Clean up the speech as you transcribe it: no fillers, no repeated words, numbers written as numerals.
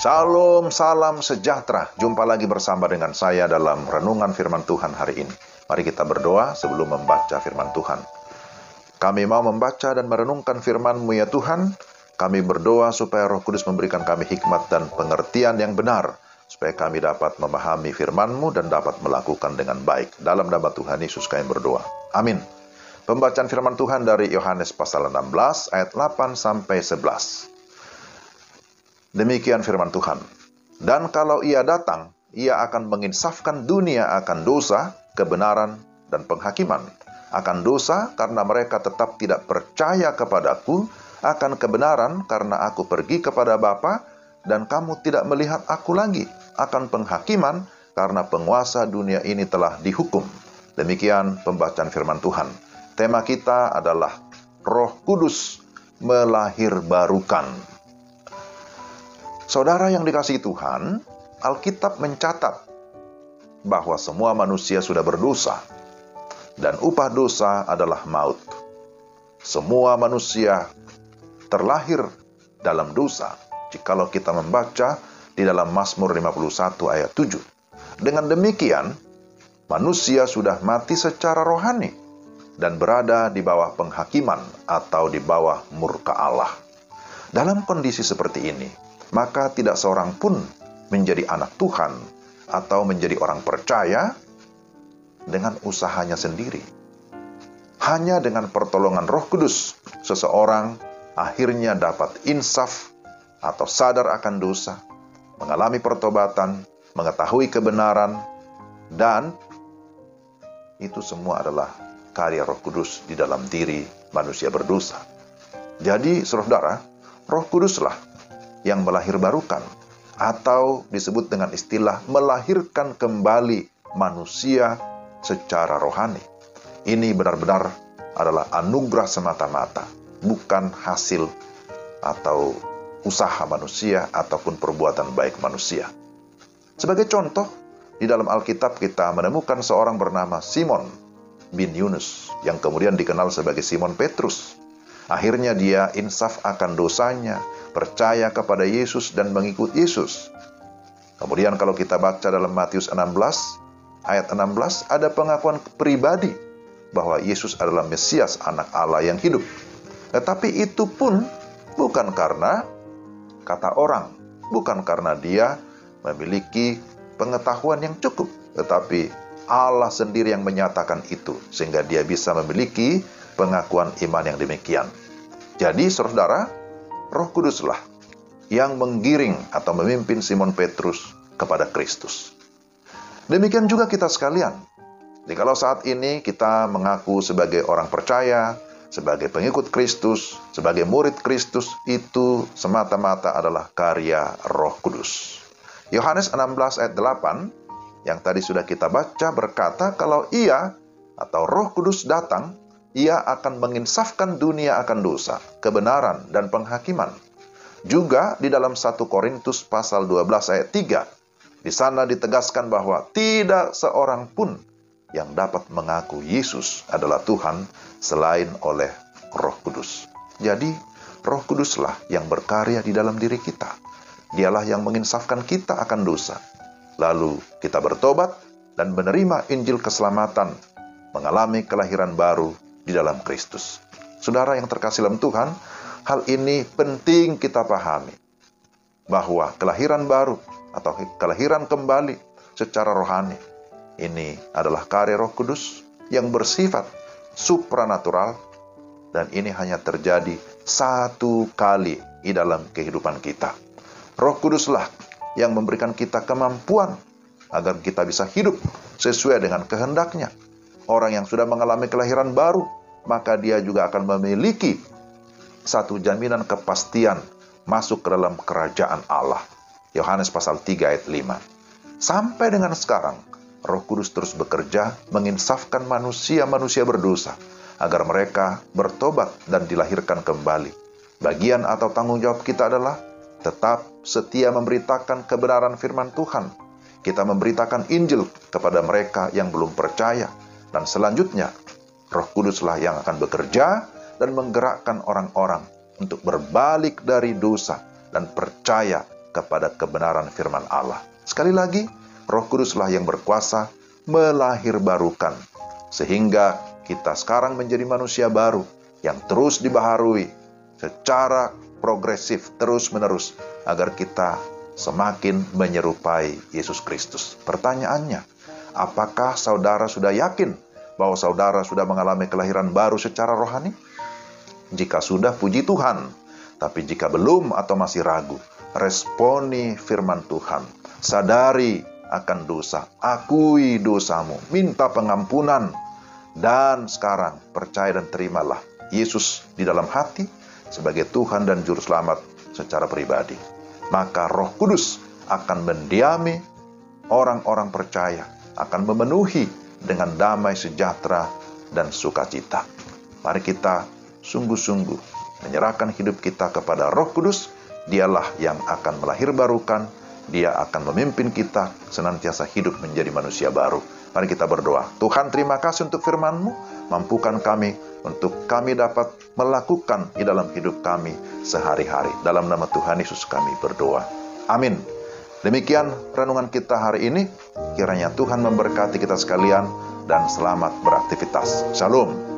Shalom, salam sejahtera. Jumpa lagi bersama dengan saya dalam renungan firman Tuhan hari ini. Mari kita berdoa sebelum membaca firman Tuhan. Kami mau membaca dan merenungkan firman-Mu ya Tuhan. Kami berdoa supaya Roh Kudus memberikan kami hikmat dan pengertian yang benar, supaya kami dapat memahami firman-Mu dan dapat melakukan dengan baik. Dalam nama Tuhan Yesus kami berdoa. Amin. Pembacaan firman Tuhan dari Yohanes pasal 16 ayat 8 sampai 11. Demikian firman Tuhan. Dan kalau Ia datang, Ia akan menginsafkan dunia akan dosa, kebenaran, dan penghakiman. Akan dosa karena mereka tetap tidak percaya kepadaku, akan kebenaran karena aku pergi kepada Bapa, dan kamu tidak melihat aku lagi. Akan penghakiman karena penguasa dunia ini telah dihukum. Demikian pembacaan firman Tuhan. Tema kita adalah Roh Kudus melahirbarukan. Saudara yang dikasihi Tuhan, Alkitab mencatat bahwa semua manusia sudah berdosa, dan upah dosa adalah maut. Semua manusia terlahir dalam dosa, jikalau kita membaca di dalam Mazmur 51 ayat 7. Dengan demikian, manusia sudah mati secara rohani, dan berada di bawah penghakiman atau di bawah murka Allah. Dalam kondisi seperti ini, maka tidak seorang pun menjadi anak Tuhan atau menjadi orang percaya dengan usahanya sendiri. Hanya dengan pertolongan Roh Kudus, seseorang akhirnya dapat insaf atau sadar akan dosa, mengalami pertobatan, mengetahui kebenaran, dan itu semua adalah karya Roh Kudus di dalam diri manusia berdosa. Jadi, saudara, Roh Kuduslah yang melahirbarukan, atau disebut dengan istilah melahirkan kembali manusia secara rohani. Ini benar-benar adalah anugerah semata-mata, bukan hasil atau usaha manusia ataupun perbuatan baik manusia. Sebagai contoh, di dalam Alkitab kita menemukan seorang bernama Simon bin Yunus, yang kemudian dikenal sebagai Simon Petrus. Akhirnya dia insaf akan dosanya, percaya kepada Yesus dan mengikut Yesus. Kemudian kalau kita baca dalam Matius 16, ayat 16, ada pengakuan pribadi bahwa Yesus adalah Mesias, anak Allah yang hidup. Tetapi itu pun bukan karena kata orang, bukan karena dia memiliki pengetahuan yang cukup, tetapi Allah sendiri yang menyatakan itu, sehingga dia bisa memiliki pengakuan iman yang demikian. Jadi, saudara, Roh Kuduslah yang menggiring atau memimpin Simon Petrus kepada Kristus. Demikian juga kita sekalian. Jikalau saat ini kita mengaku sebagai orang percaya, sebagai pengikut Kristus, sebagai murid Kristus, itu semata-mata adalah karya Roh Kudus. Yohanes 16 ayat 8 yang tadi sudah kita baca berkata kalau Ia atau Roh Kudus datang, Ia akan menginsafkan dunia akan dosa, kebenaran, dan penghakiman. Juga di dalam 1 Korintus pasal 12 ayat 3, di sana ditegaskan bahwa tidak seorang pun yang dapat mengaku Yesus adalah Tuhan selain oleh Roh Kudus. Jadi, Roh Kuduslah yang berkarya di dalam diri kita. Dialah yang menginsafkan kita akan dosa. Lalu kita bertobat dan menerima Injil keselamatan, mengalami kelahiran baru di dalam Kristus. Saudara yang terkasih dalam Tuhan, hal ini penting kita pahami, bahwa kelahiran baru atau kelahiran kembali secara rohani, ini adalah karya Roh Kudus yang bersifat supranatural, dan ini hanya terjadi satu kali di dalam kehidupan kita. Roh Kuduslah yang memberikan kita kemampuan agar kita bisa hidup sesuai dengan kehendaknya. Orang yang sudah mengalami kelahiran baru, maka dia juga akan memiliki satu jaminan kepastian masuk ke dalam kerajaan Allah. Yohanes pasal 3 ayat 5. Sampai dengan sekarang, Roh Kudus terus bekerja menginsafkan manusia-manusia berdosa, agar mereka bertobat dan dilahirkan kembali. Bagian atau tanggung jawab kita adalah tetap setia memberitakan kebenaran firman Tuhan. Kita memberitakan Injil kepada mereka yang belum percaya. Dan selanjutnya, Roh Kuduslah yang akan bekerja dan menggerakkan orang-orang untuk berbalik dari dosa dan percaya kepada kebenaran firman Allah. Sekali lagi, Roh Kuduslah yang berkuasa melahirbarukan, sehingga kita sekarang menjadi manusia baru yang terus dibaharui secara progresif terus-menerus agar kita semakin menyerupai Yesus Kristus. Pertanyaannya, apakah saudara sudah yakin bahwa saudara sudah mengalami kelahiran baru secara rohani? Jika sudah, puji Tuhan. Tapi jika belum atau masih ragu, responi firman Tuhan. Sadari akan dosa, akui dosamu, minta pengampunan, dan sekarang percaya dan terimalah Yesus di dalam hati sebagai Tuhan dan Juru Selamat secara pribadi. Maka Roh Kudus akan mendiami orang-orang percaya, akan memenuhi dengan damai sejahtera dan sukacita. Mari kita sungguh-sungguh menyerahkan hidup kita kepada Roh Kudus. Dialah yang akan melahirbarukan, Dia akan memimpin kita senantiasa hidup menjadi manusia baru. Mari kita berdoa. Tuhan, terima kasih untuk firman-Mu. Mampukan kami untuk kami dapat melakukan di dalam hidup kami sehari-hari. Dalam nama Tuhan Yesus kami berdoa. Amin. Demikian renungan kita hari ini. Kiranya Tuhan memberkati kita sekalian dan selamat beraktivitas. Shalom.